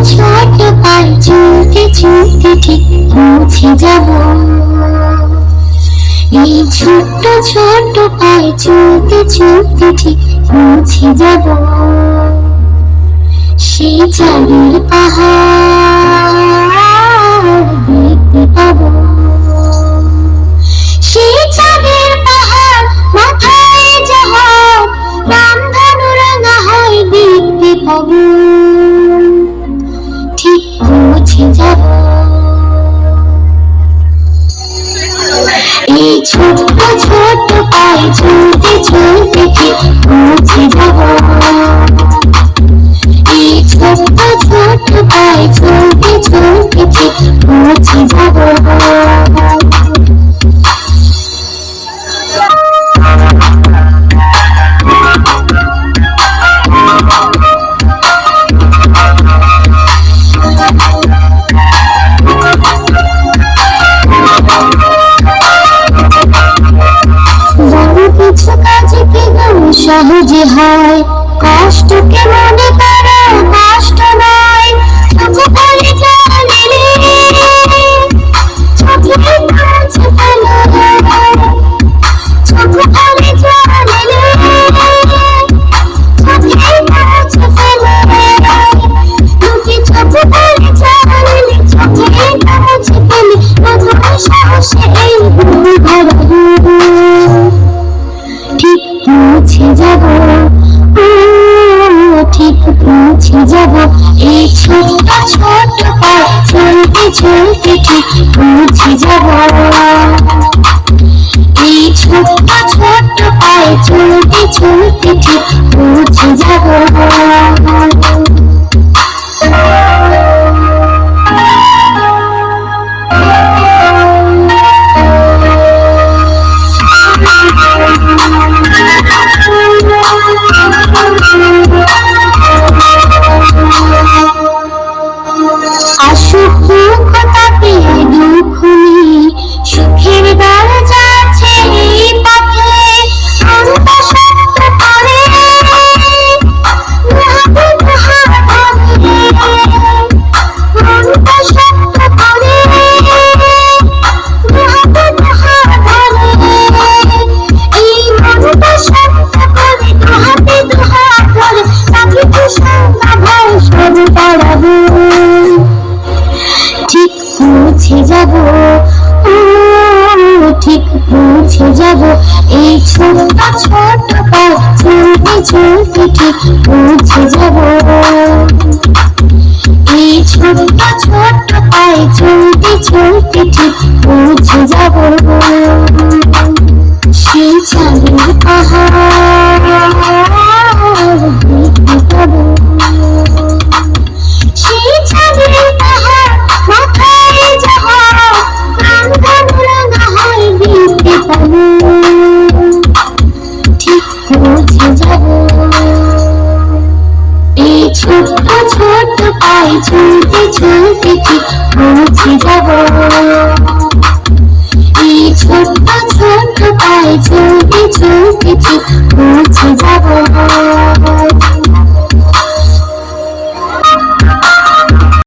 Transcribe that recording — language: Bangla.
ছোট পায়ে চলতে চলতে ঠিক পৌঁছে যাব। এই ছোট্ট ছোট্ট পায়ে চলতে চলতে ঠিক পৌঁছে যাব। সেই চাঁদের পাহাড় দেখতে পাবো। সেই চাঁদের পাহাড় মাথায় যাহার রামধনু রাঙা হয় দেখতে পাবো। ঠিক পৌঁছে যাব। এই ছোট্ট ছোট্ট পায়ে চলতে চলতে ঠিক পৌঁছে যাব। এই ছোট্ট ছোট্ট পায়ে চলতে চলতে ঠিক পৌঁছে যাব। কিছু কাজে কেন সহজে হয়, কষ্টকে মনে করো কষ্ট নয়। চোখে পড়ে জলে চোখে মুছে ফেলো। চোখে পড়ে জলে চোখে মুছে ফেলো। লোকে চোখে পড়ে জলে চোখে মুছে ফেলে। মধুর সাহসে এই ভুল ভরা ঠিক পৌঁছে যাব। ঠিক পৌঁছে যাব। এই ছোট্ট ছোট্ট পায়ে চলতে চলতে ঠিক পৌঁছে যাব। এই ছোট্ট ছোট্ট পায়ে চলতে চলতে ঠিক পৌঁছে যাব। আসুক দুঃখ তাতে দুঃখ নেই, সুখের দরজা আছে এই পথে। অন্ত সত্য করে হাতে হাত ধরে। অন্ত সত্য করে হাতে হাত ধরে। এই মনটা সত্য করে হাতে হাত ধরে। তাকে তো সন্ধ্যা ভয় সব পাড়াবো। ঠিক পৌঁছে যাব। ঠিক পৌঁছে যাব। এই ছোট্ট ছোট্ট পায়ে চলতে চলতে ঠিক পৌঁছে যাব। এই ছোট্ট ছোট্ট পায়ে চলতে চলতে ঠিক পৌঁছে যাব।